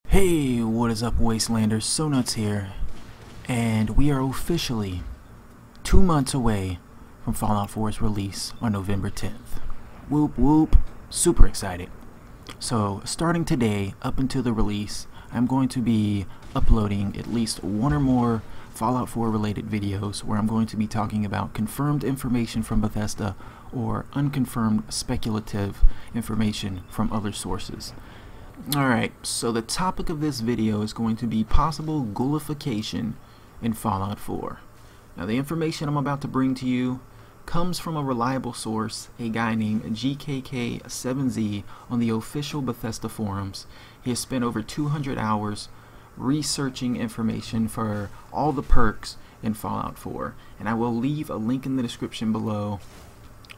Hey, what is up, Wastelanders? So Nuts here, and we are officially 2 months away from Fallout 4's release on November 10th. Whoop whoop, super excited. So starting today up until the release, I'm going to be uploading at least one or more Fallout 4 related videos where I'm going to be talking about confirmed information from Bethesda or unconfirmed speculative information from other sources. Alright, so the topic of this video is going to be possible ghoulification in Fallout 4. Now the information I'm about to bring to you comes from a reliable source, a guy named GKK7Z on the official Bethesda forums. He has spent over 200 hours researching information for all the perks in Fallout 4, and I will leave a link in the description below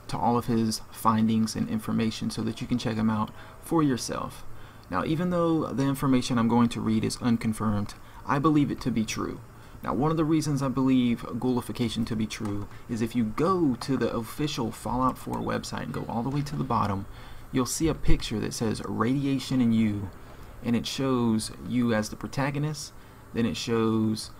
to all of his findings and information so that you can check them out for yourself. Now, even though the information I'm going to read is unconfirmed, I believe it to be true. Now, one of the reasons I believe ghoulification to be true is if you go to the official Fallout 4 website and go all the way to the bottom, you'll see a picture that says Radiation and You, and it shows you as the protagonist, then it shows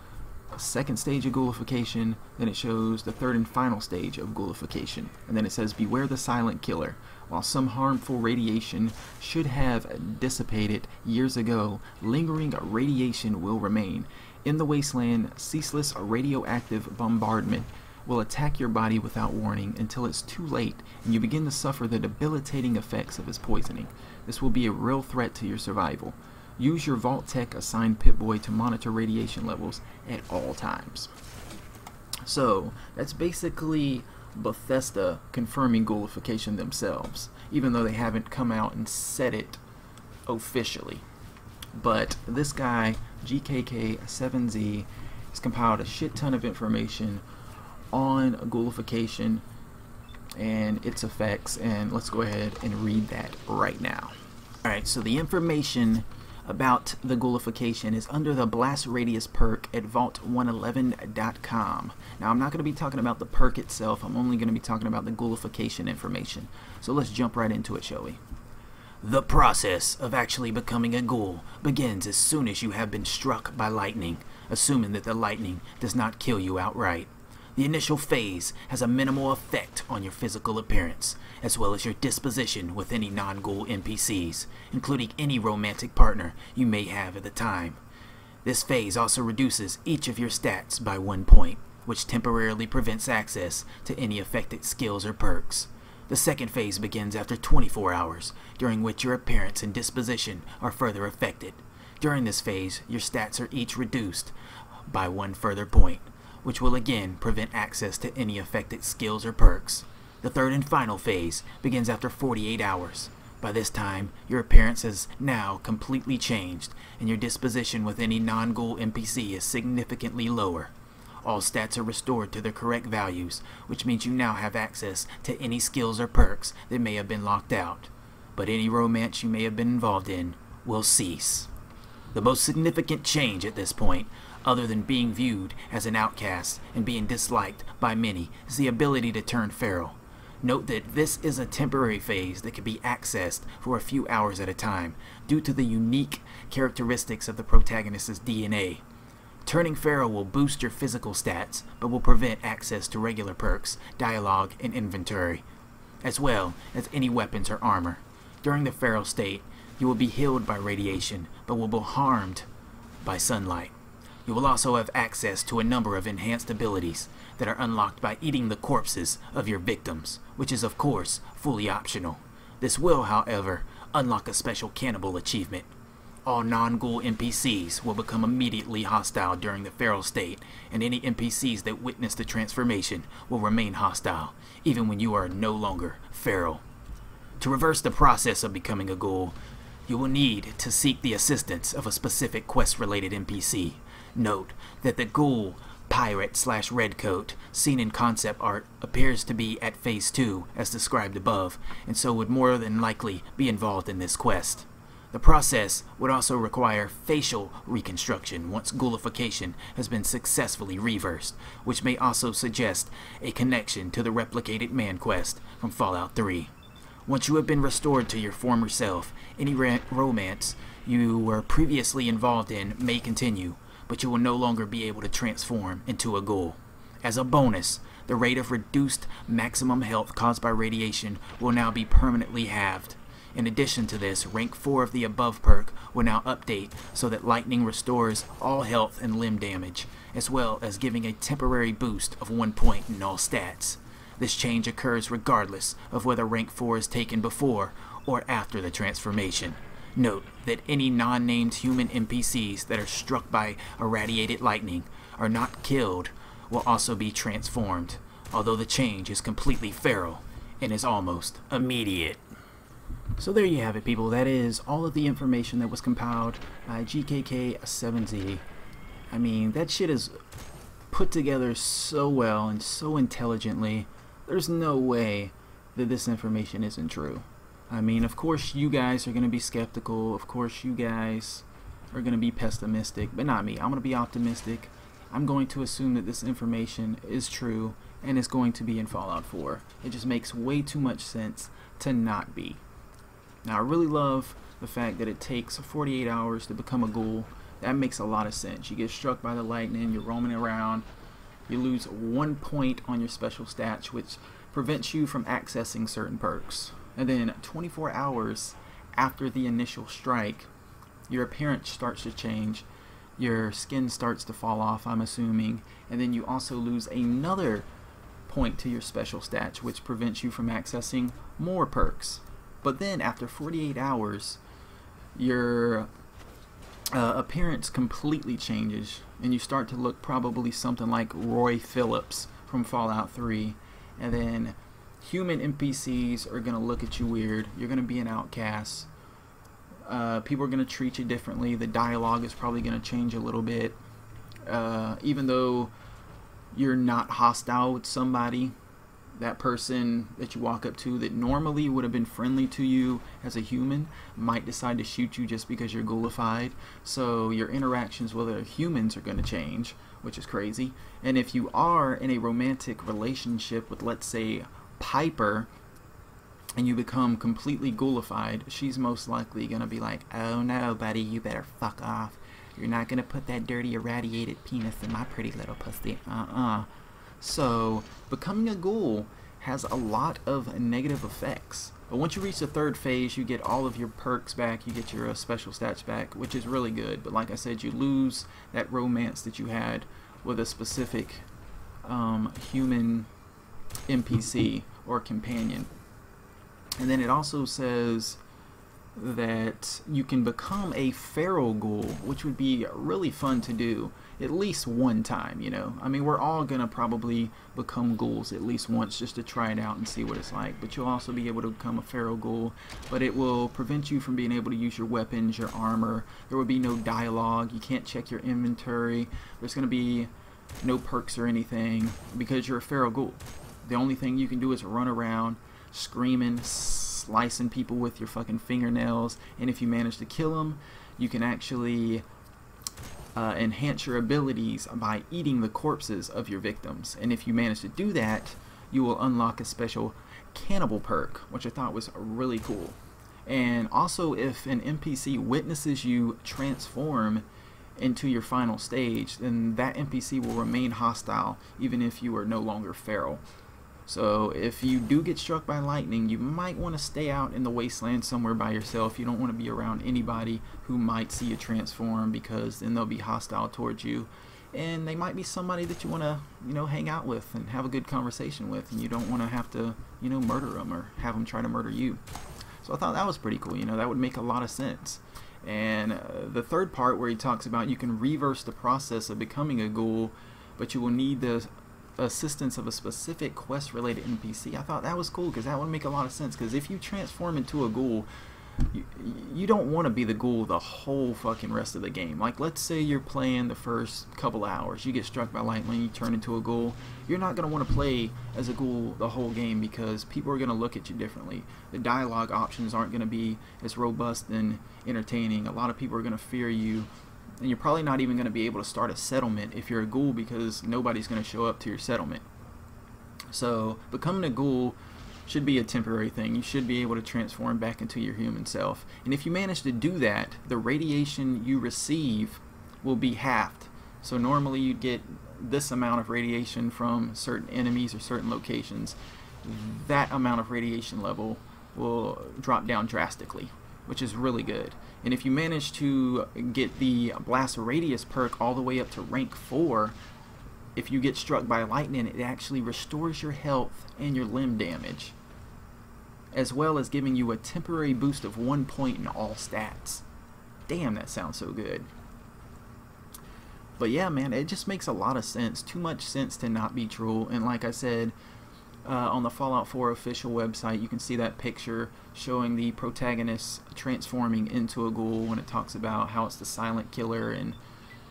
a second stage of ghoulification, then it shows the third and final stage of ghoulification, and then it says beware the silent killer. While some harmful radiation should have dissipated years ago, lingering radiation will remain. In the wasteland, ceaseless radioactive bombardment will attack your body without warning until it's too late and you begin to suffer the debilitating effects of its poisoning. This will be a real threat to your survival. Use your Vault Tech assigned Pip-Boy to monitor radiation levels at all times. So, that's basically Bethesda confirming ghoulification themselves, even though they haven't come out and said it officially. But this guy, GKK7Z, has compiled a shit ton of information on ghoulification and its effects, and let's go ahead and read that right now. Alright, so the information about the ghoulification is under the Blast Radius perk at vault111.com. Now, I'm not going to be talking about the perk itself, I'm only going to be talking about the ghoulification information. So let's jump right into it, shall we? The process of actually becoming a ghoul begins as soon as you have been struck by lightning, assuming that the lightning does not kill you outright. The initial phase has a minimal effect on your physical appearance, as well as your disposition with any non-ghoul NPCs, including any romantic partner you may have at the time. This phase also reduces each of your stats by 1 point, which temporarily prevents access to any affected skills or perks. The second phase begins after 24 hours, during which your appearance and disposition are further affected. During this phase, your stats are each reduced by 1 further point, which will again prevent access to any affected skills or perks. The third and final phase begins after 48 hours. By this time, your appearance has now completely changed, and your disposition with any non-ghoul NPC is significantly lower. All stats are restored to their correct values, which means you now have access to any skills or perks that may have been locked out. But any romance you may have been involved in will cease. The most significant change at this point, other than being viewed as an outcast and being disliked by many, is the ability to turn feral. Note that this is a temporary phase that can be accessed for a few hours at a time due to the unique characteristics of the protagonist's DNA. Turning feral will boost your physical stats, but will prevent access to regular perks, dialogue, and inventory, as well as any weapons or armor. During the feral state, you will be healed by radiation, but will be harmed by sunlight. You will also have access to a number of enhanced abilities that are unlocked by eating the corpses of your victims, which is of course fully optional. This will, however, unlock a special cannibal achievement. All non-ghoul NPCs will become immediately hostile during the feral state, and any NPCs that witness the transformation will remain hostile, even when you are no longer feral. To reverse the process of becoming a ghoul, you will need to seek the assistance of a specific quest-related NPC. Note that the ghoul pirate/redcoat seen in concept art appears to be at phase 2 as described above, and so would more than likely be involved in this quest. The process would also require facial reconstruction once ghoulification has been successfully reversed, which may also suggest a connection to the replicated man quest from Fallout 3. Once you have been restored to your former self, any romance you were previously involved in may continue, but you will no longer be able to transform into a ghoul. As a bonus, the rate of reduced maximum health caused by radiation will now be permanently halved. In addition to this, rank 4 of the above perk will now update so that lightning restores all health and limb damage, as well as giving a temporary boost of 1 point in all stats. This change occurs regardless of whether rank 4 is taken before or after the transformation. Note that any non-named human NPCs that are struck by irradiated lightning are not killed will also be transformed, although the change is completely feral and is almost immediate. So there you have it, people. That is all of the information that was compiled by GKK7Z. I mean, that shit is put together so well and so intelligently. There's no way that this information isn't true. I mean, of course you guys are going to be skeptical. Of course you guys are going to be pessimistic, but not me. I'm going to be optimistic. I'm going to assume that this information is true and is going to be in Fallout 4. It just makes way too much sense to not be. Now, I really love the fact that it takes 48 hours to become a ghoul. That makes a lot of sense. You get struck by the lightning, you're roaming around, you lose 1 point on your special stats, which prevents you from accessing certain perks. And then 24 hours after the initial strike, your appearance starts to change, your skin starts to fall off, I'm assuming, and then you also lose another point to your special stats, which prevents you from accessing more perks. But then after 48 hours, your appearance completely changes, and you start to look probably something like Roy Phillips from Fallout 3. And then human NPCs are going to look at you weird. You're going to be an outcast. People are going to treat you differently. The dialogue is probably going to change a little bit. Even though you're not hostile with somebody, that person that you walk up to that normally would have been friendly to you as a human might decide to shoot you just because you're ghoulified. So your interactions with other humans are going to change, which is crazy. And if you are in a romantic relationship with, let's say, Piper, and you become completely ghoulified, she's most likely going to be like, oh no, buddy, you better fuck off. You're not going to put that dirty irradiated penis in my pretty little pussy. So, becoming a ghoul has a lot of negative effects. But once you reach the 3rd phase, you get all of your perks back, you get your special stats back, which is really good. But like I said, you lose that romance that you had with a specific human NPC or companion. And then it also says that you can become a feral ghoul, which would be really fun to do at least one time, you know. I mean, we're all gonna probably become ghouls at least once just to try it out and see what it's like. But you'll also be able to become a feral ghoul, but it will prevent you from being able to use your weapons, your armor. There will be no dialogue. You can't check your inventory. There's gonna be no perks or anything because you're a feral ghoul. The only thing you can do is run around screaming, slicing people with your fucking fingernails, and if you manage to kill them, you can actually enhance your abilities by eating the corpses of your victims. And if you manage to do that, you will unlock a special cannibal perk, which I thought was really cool. And also, if an NPC witnesses you transform into your final stage, then that NPC will remain hostile even if you are no longer feral. So if you do get struck by lightning, you might want to stay out in the wasteland somewhere by yourself. You don't want to be around anybody who might see you transform, because then they'll be hostile towards you. And they might be somebody that you want to, you know, hang out with and have a good conversation with, and you don't want to have to, you know, murder them or have them try to murder you. So I thought that was pretty cool. You know, that would make a lot of sense. And the 3rd part, where he talks about you can reverse the process of becoming a ghoul, but you will need the assistance of a specific quest related NPC. I thought that was cool because that would make a lot of sense, because if you transform into a ghoul, you don't want to be the ghoul the whole fucking rest of the game. Like, let's say you're playing the first couple hours, you get struck by lightning, you turn into a ghoul. You're not going to want to play as a ghoul the whole game because people are going to look at you differently. The dialogue options aren't going to be as robust and entertaining. A lot of people are going to fear you, and you're probably not even going to be able to start a settlement if you're a ghoul, because nobody's going to show up to your settlement. So becoming a ghoul should be a temporary thing. You should be able to transform back into your human self. And if you manage to do that, the radiation you receive will be halved. So normally you'd get this amount of radiation from certain enemies or certain locations. That amount of radiation level will drop down drastically, which is really good. And if you manage to get the Blast Radius perk all the way up to rank 4, if you get struck by lightning, it actually restores your health and your limb damage, as well as giving you a temporary boost of 1 point in all stats. Damn, that sounds so good. But yeah, man, it just makes a lot of sense. Too much sense to not be true. And like I said, on the Fallout 4 official website, you can see that picture showing the protagonist transforming into a ghoul when it talks about how it's the silent killer, and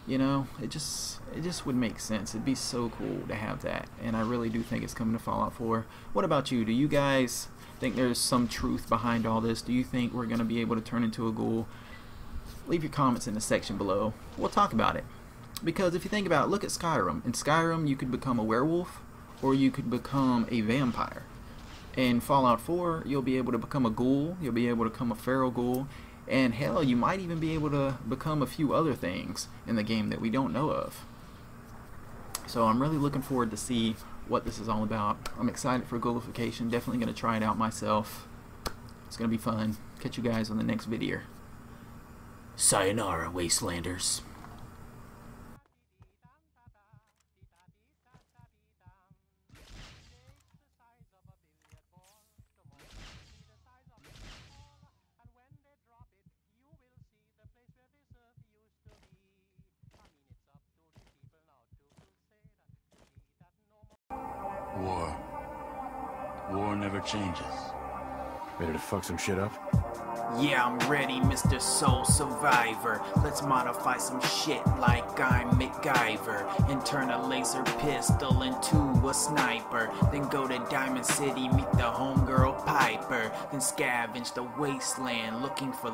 you know, it just would make sense. It'd be so cool to have that, and I really do think it's coming to Fallout 4. What about you? Do you guys think there's some truth behind all this? Do you think we're going to be able to turn into a ghoul? Leave your comments in the section below. We'll talk about it. Because if you think about it, look at Skyrim. In Skyrim, you could become a werewolf, or you could become a vampire. In Fallout 4, you'll be able to become a ghoul, you'll be able to become a feral ghoul, and hell, you might even be able to become a few other things in the game that we don't know of. So I'm really looking forward to see what this is all about. I'm excited for Ghoulification, definitely going to try it out myself. It's going to be fun. Catch you guys on the next video. Sayonara, Wastelanders. War never changes. Ready to fuck some shit up? Yeah, I'm ready, Mr. Soul Survivor. Let's modify some shit like I'm MacGyver and turn a laser pistol into a sniper. Then go to Diamond City, meet the homegirl Piper. Then scavenge the wasteland looking for